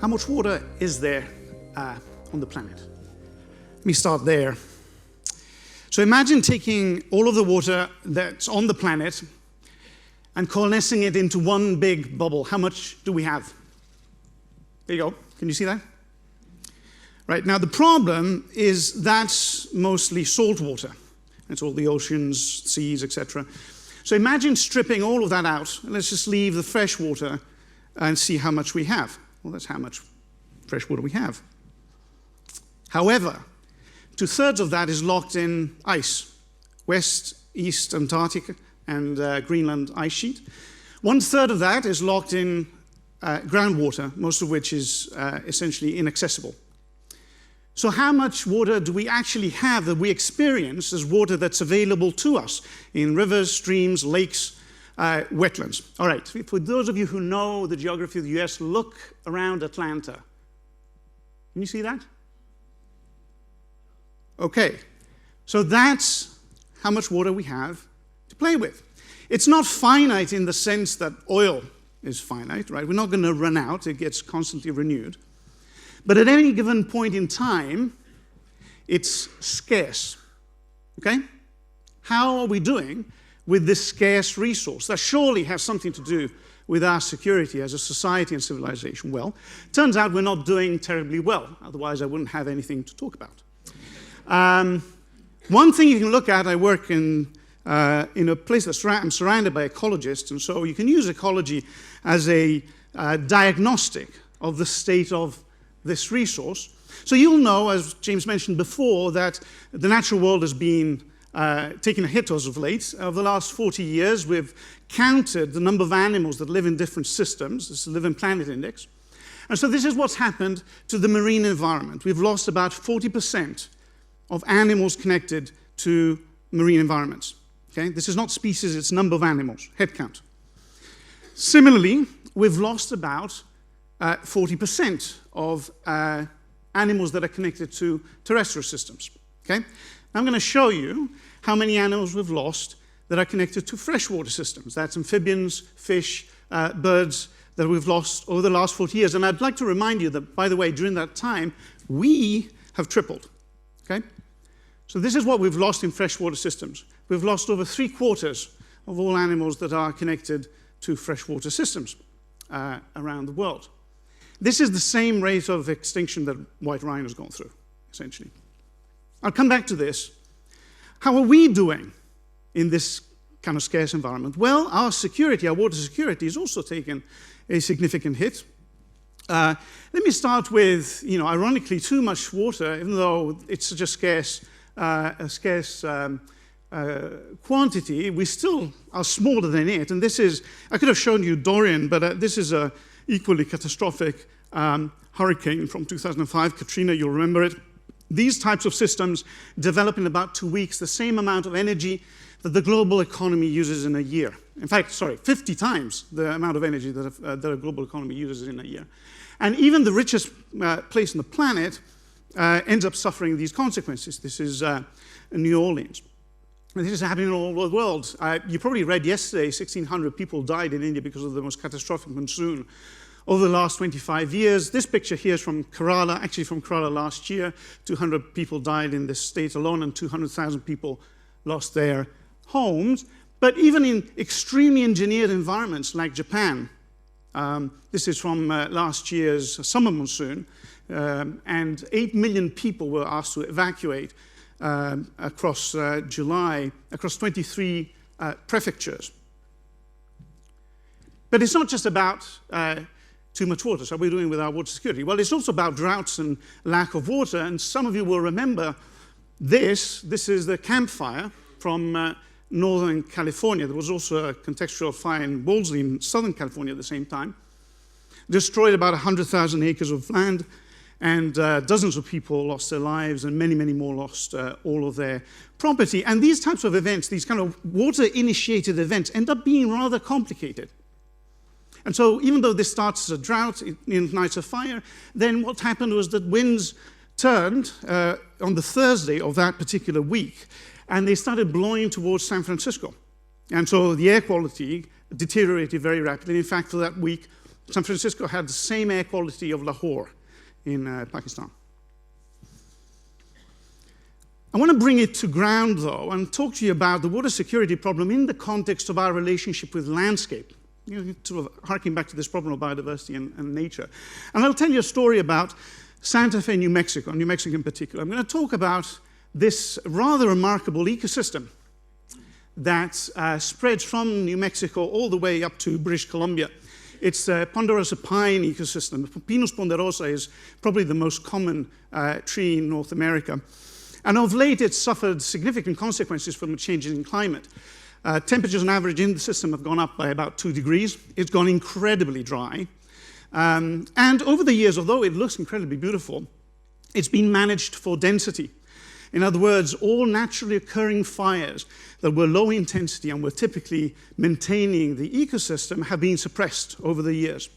how much water is there on the planet? Let me start there. So imagine taking all of the water that's on the planet and coalescing it into one big bubble. How much do we have? There you go. Can you see that? Right, now the problem is that's mostly salt water. It's all the oceans, seas, etc. So imagine stripping all of that out. Let's just leave the fresh water and see how much we have. Well, that's how much fresh water we have. However, 2/3 of that is locked in ice, West, East Antarctic and Greenland ice sheet. 1/3 of that is locked in groundwater, most of which is essentially inaccessible. So how much water do we actually have that we experience as water that's available to us in rivers, streams, lakes, wetlands? All right, for those of you who know the geography of the US, look around Atlanta. Can you see that? Okay, so that's how much water we have to play with. It's not finite in the sense that oil is finite, right? We're not going to run out. It gets constantly renewed. But at any given point in time, it's scarce, okay? How are we doing with this scarce resource? That surely has something to do with our security as a society and civilization. Well, turns out we're not doing terribly well. Otherwise, I wouldn't have anything to talk about. One thing you can look at, I work in a place that's I'm surrounded by ecologists, and so you can use ecology as a diagnostic of the state of this resource. So you'll know, as James mentioned before, that the natural world has been taking a hit as of late. Over the last 40 years, we've counted the number of animals that live in different systems. This is the Living Planet Index. And so this is what's happened to the marine environment. We've lost about 40% of animals connected to marine environments. Okay? This is not species, it's number of animals, head count. Similarly, we've lost about 40% of animals that are connected to terrestrial systems. Okay? I'm going to show you how many animals we've lost that are connected to freshwater systems. That's amphibians, fish, birds that we've lost over the last 40 years. And I'd like to remind you that, by the way, during that time, we have tripled. Okay? So this is what we've lost in freshwater systems. We've lost over 3/4 of all animals that are connected to freshwater systems around the world. This is the same rate of extinction that white rhino has gone through, essentially. I'll come back to this. How are we doing in this kind of scarce environment? Well, our security, our water security, has also taken a significant hit. Let me start with, ironically, too much water, even though it's such a scarce quantity, we still are smaller than it. And this is, I could have shown you Dorian, but this is a equally catastrophic hurricane from 2005, Katrina, you'll remember it. These types of systems develop in about 2 weeks, the same amount of energy that the global economy uses in a year. In fact, 50 times the amount of energy that a global economy uses in a year. And even the richest place on the planet ends up suffering these consequences. This is New Orleans. And this is happening all over the world. You probably read yesterday, 1,600 people died in India because of the most catastrophic monsoon over the last 25 years. This picture here is from Kerala, actually from Kerala last year. 200 people died in this state alone, and 200,000 people lost their homes. But even in extremely engineered environments like Japan, this is from last year's summer monsoon, and 8 million people were asked to evacuate across July, across 23 prefectures. But it's not just about too much water. So how are we doing with our water security? Well, it's also about droughts and lack of water. And some of you will remember this. This is the Camp Fire from Northern California. There was also a contextual fire in Wolseley in Southern California at the same time. Destroyed about 100,000 acres of land, and dozens of people lost their lives, and many, many more lost all of their property. And these types of events, these kind of water-initiated events, end up being rather complicated. And so even though this starts as a drought, it ignites a fire, then what happened was that winds turned on the Thursday of that particular week, and they started blowing towards San Francisco. And so the air quality deteriorated very rapidly. In fact, for that week, San Francisco had the same air quality of Lahore in Pakistan. I want to bring it to ground, though, and talk to you about the water security problem in the context of our relationship with landscape, sort of harking back to this problem of biodiversity and nature. And I'll tell you a story about Santa Fe, New Mexico in particular. I'm going to talk about this rather remarkable ecosystem that spreads from New Mexico all the way up to British Columbia. It's a ponderosa pine ecosystem. Pinus ponderosa is probably the most common tree in North America. And of late, it's suffered significant consequences from a change in climate. Temperatures on average in the system have gone up by about 2 degrees. It's gone incredibly dry. And over the years, although it looks incredibly beautiful, it's been managed for density. In other words, all naturally occurring fires that were low intensity and were typically maintaining the ecosystem have been suppressed over the years.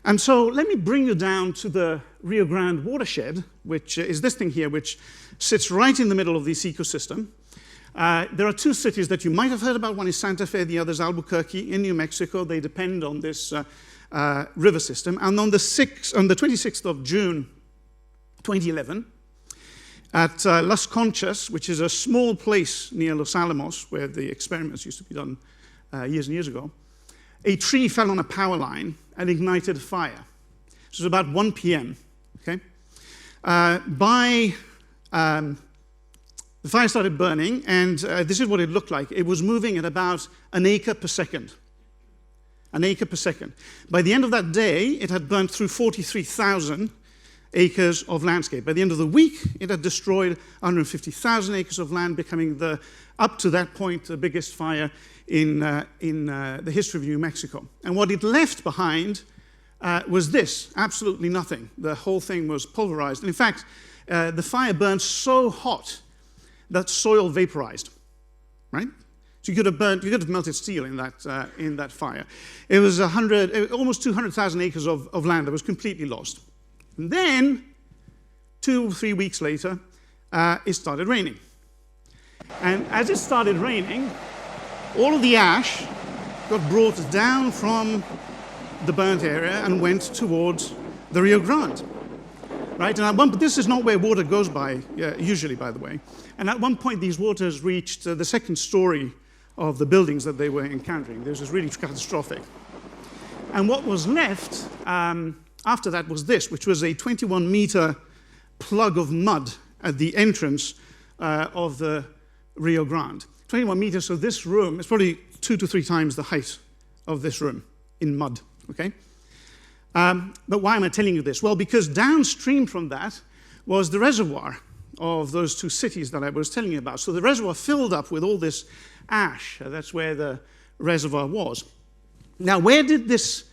And so let me bring you down to the Rio Grande Watershed, which is this thing here, which sits right in the middle of this ecosystem. There are 2 cities that you might have heard about. One is Santa Fe, the other is Albuquerque in New Mexico. They depend on this river system. And on the 26th of June, 2011, at Las Conchas, which is a small place near Los Alamos, where the experiments used to be done years and years ago, a tree fell on a power line and ignited a fire. This was about 1 p.m., okay? The fire started burning, and this is what it looked like. It was moving at about an acre per second. An acre per second. By the end of that day, it had burnt through 43,000 acres of landscape. By the end of the week, it had destroyed 150,000 acres of land, becoming, up to that point, the biggest fire in the history of New Mexico. And what it left behind was this, absolutely nothing. The whole thing was pulverized. And in fact, the fire burned so hot that soil vaporized, right? So you could have melted steel in that fire. It was almost 200,000 acres of land that was completely lost. And then, 2 or 3 weeks later, it started raining. And as it started raining, all of the ash got brought down from the burnt area and went towards the Rio Grande. Right? And this is not where water goes by, usually, by the way. And at one point, these waters reached the 2nd story of the buildings that they were encountering. This was really catastrophic. And what was left after that was this, which was a 21-meter plug of mud at the entrance of the Rio Grande. 21 meters, so this room is probably 2 to 3 times the height of this room in mud, okay? But why am I telling you this? Well, because downstream from that was the reservoir of those 2 cities that I was telling you about. So the reservoir filled up with all this ash. That's where the reservoir was. Now, where did this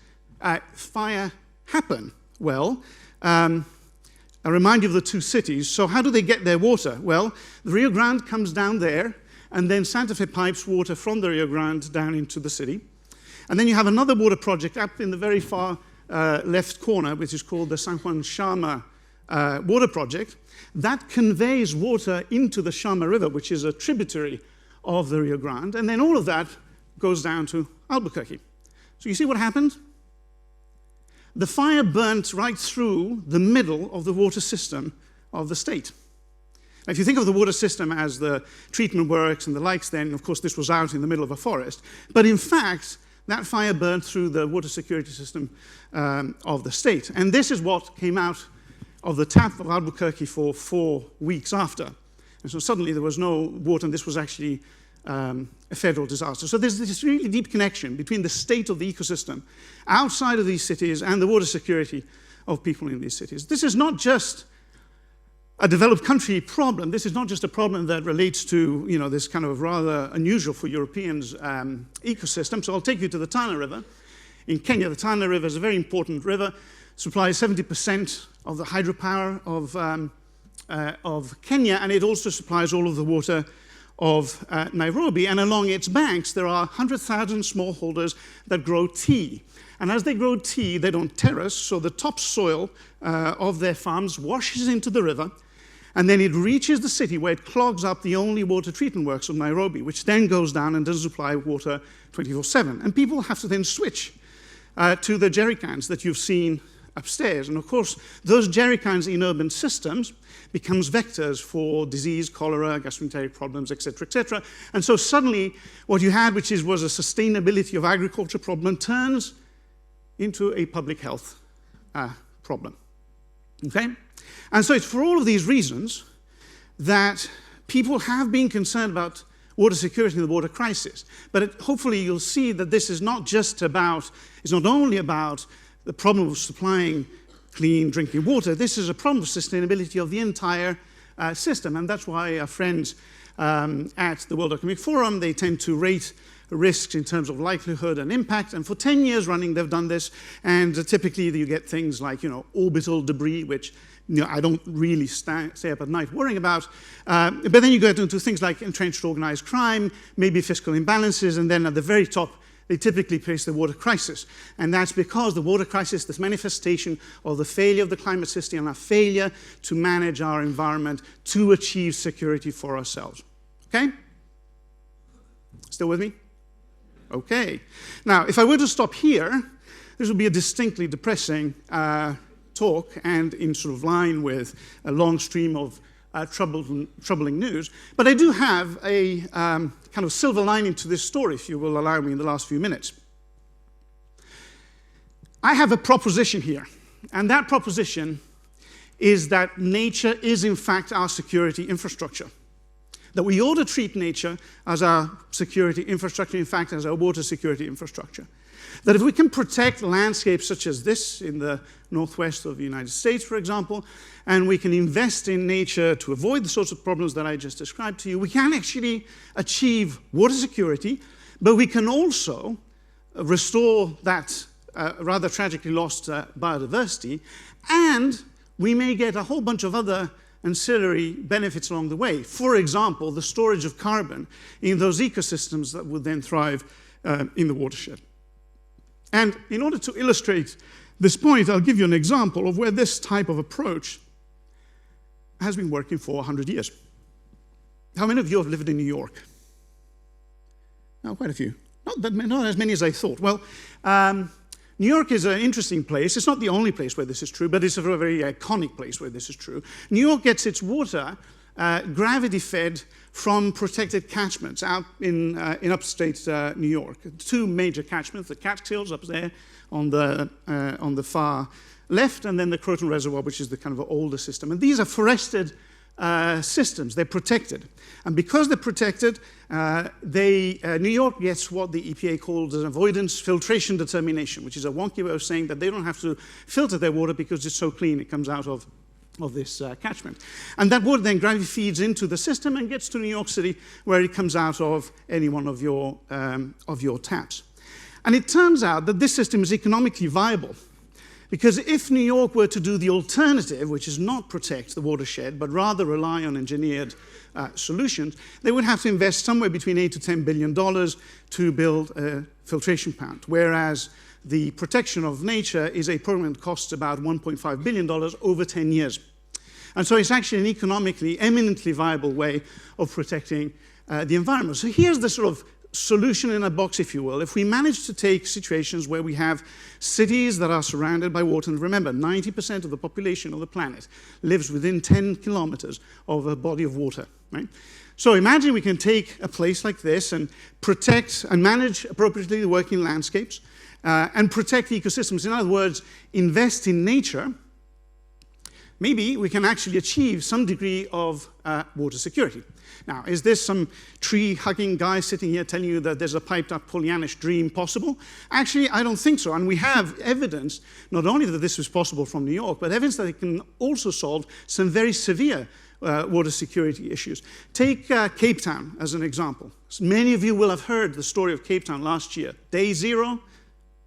fire happen? Well, I remind you of the 2 cities. So how do they get their water? Well, the Rio Grande comes down there, and then Santa Fe pipes water from the Rio Grande down into the city. And then you have another water project up in the very far left corner, which is called the San Juan Shama water project. That conveys water into the Shama River, which is a tributary of the Rio Grande. And then all of that goes down to Albuquerque. So you see what happened? The fire burnt right through the middle of the water system of the state. Now, if you think of the water system as the treatment works and the likes, then, of course, this was out in the middle of a forest. But in fact, that fire burned through the water security system of the state. And this is what came out of the tap of Albuquerque for 4 weeks after. And so suddenly there was no water, and this was actually a federal disaster. So there's this really deep connection between the state of the ecosystem outside of these cities and the water security of people in these cities. This is not just a developed country problem. This is not just a problem that relates to, this kind of rather unusual for Europeans ecosystem. So I'll take you to the Tana River. In Kenya, the Tana River is a very important river, supplies 70% of the hydropower of Kenya, and it also supplies all of the water of Nairobi. And along its banks, there are 100,000 smallholders that grow tea. And as they grow tea, they don't terrace, so the topsoil of their farms washes into the river, and then it reaches the city where it clogs up the only water treatment works of Nairobi, which then goes down and does supply water 24/7. And people have to then switch to the jerry cans that you've seen upstairs. And of course, those jerry cans in urban systems becomes vectors for disease, cholera, gastroenteric problems, etc., etc. And so suddenly, what you had, which was a sustainability of agriculture problem, turns into a public health problem. Okay? And so it's for all of these reasons that people have been concerned about water security and the water crisis. But hopefully you'll see that this is not just about, it's not only about the problem of supplying clean drinking water. This is a problem of sustainability of the entire system. And that's why our friends at the World Economic Forum, they tend to rate risks in terms of likelihood and impact. And for 10 years running, they've done this. And typically you get things like, orbital debris, which I don't really stay up at night worrying about. But then you get into things like entrenched organized crime, maybe fiscal imbalances, and then at the very top, they typically place the water crisis. And that's because the water crisis, this manifestation of the failure of the climate system and our failure to manage our environment to achieve security for ourselves. Okay? Still with me? Okay. Now, if I were to stop here, this would be a distinctly depressing talk and in sort of line with a long stream of troubling news. But I do have a kind of silver lining to this story, if you will allow me, in the last few minutes. I have a proposition here, and that proposition is that nature is, in fact, our security infrastructure. That we ought to treat nature as our security infrastructure, in fact, as our water security infrastructure. That if we can protect landscapes such as this in the northwest of the United States, for example, and we can invest in nature to avoid the sorts of problems that I just described to you, we can actually achieve water security, but we can also restore that rather tragically lost biodiversity, and we may get a whole bunch of other ancillary benefits along the way. For example, the storage of carbon in those ecosystems that would then thrive in the watershed. And in order to illustrate this point, I'll give you an example of where this type of approach has been working for 100 years. How many of you have lived in New York? Oh, quite a few. Not as many as I thought. Well, New York is an interesting place. It's not the only place where this is true, but it's a very iconic place where this is true. New York gets its water gravity-fed from protected catchments out in upstate New York. Two major catchments, the Catskills up there on the far left, and then the Croton Reservoir, which is the kind of older system. And these are forested systems. They're protected. And because they're protected, New York gets what the EPA calls an avoidance filtration determination, which is a wonky way of saying that they don't have to filter their water because it's so clean it comes out of this catchment. And that water then gravity feeds into the system and gets to New York City, where it comes out of any one of your taps. And it turns out that this system is economically viable, because if New York were to do the alternative, which is not protect the watershed, but rather rely on engineered solutions, they would have to invest somewhere between $8 to $10 billion to build a filtration plant, whereas the protection of nature is a program that costs about $1.5 billion over 10 years. And so it's actually an economically, eminently viable way of protecting the environment. So here's the sort of solution in a box, if you will. If we manage to take situations where we have cities that are surrounded by water, and remember, 90% of the population of the planet lives within 10 kilometers of a body of water, right? So imagine we can take a place like this and protect and manage appropriately the working landscapes, and protect ecosystems. In other words, invest in nature. Maybe we can actually achieve some degree of water security. Now, is this some tree-hugging guy sitting here telling you that there's a piped-up Pollyannish dream possible? Actually, I don't think so. And we have evidence, not only that this was possible from New York, but evidence that it can also solve some very severe water security issues. Take Cape Town as an example. So many of you will have heard the story of Cape Town last year. Day zero,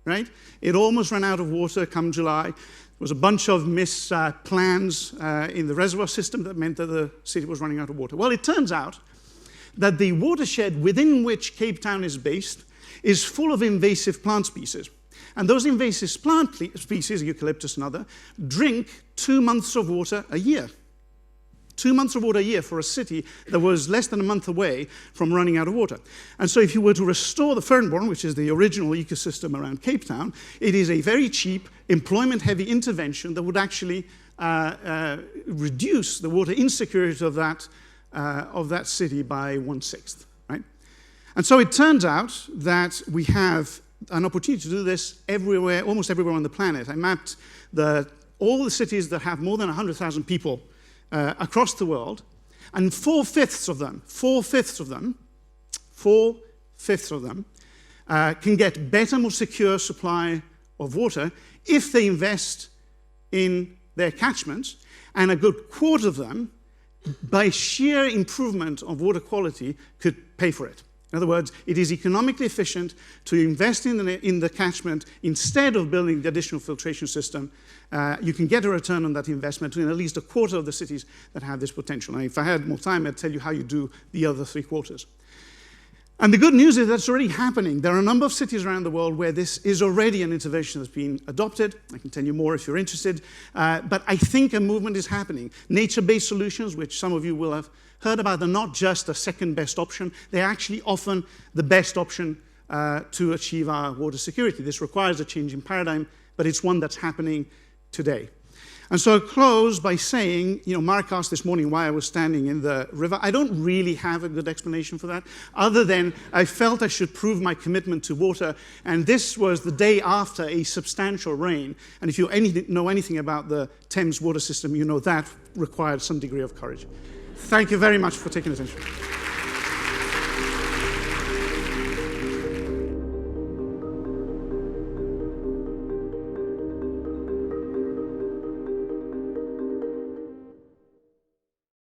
right? It almost ran out of water come July. There was a bunch of plans in the reservoir system that meant that the city was running out of water. Well, it turns out that the watershed within which Cape Town is based is full of invasive plant species. And those invasive plant species, eucalyptus and other, drink 2 months of water a year. 2 months of water a year for a city that was less than a month away from running out of water. And so if you were to restore the Fernborn, which is the original ecosystem around Cape Town, it is a very cheap, employment-heavy intervention that would actually reduce the water insecurity of that city by 1/6, right? And so it turns out that we have an opportunity to do this everywhere, almost everywhere on the planet. I mapped all the cities that have more than 100,000 people across the world, and 4/5 of them can get better, more secure supply of water if they invest in their catchments, and a good quarter of them, by sheer improvement of water quality, could pay for it. In other words, it is economically efficient to invest in the catchment instead of building the additional filtration system. You can get a return on that investment in at least a quarter of the cities that have this potential. And if I had more time, I'd tell you how you do the other 3/4. And the good news is that's already happening. There are a number of cities around the world where this is already an intervention that's been adopted. I can tell you more if you're interested. But I think a movement is happening. Nature-based solutions, which some of you will have heard about, are not just a second best option. They're actually often the best option to achieve our water security. This requires a change in paradigm, but it's one that's happening today. And so I'll close by saying, Mark asked this morning why I was standing in the river. I don't really have a good explanation for that, other than I felt I should prove my commitment to water, and this was the day after a substantial rain. And if you know anything about the Thames water system, you know that required some degree of courage. Thank you very much for taking attention.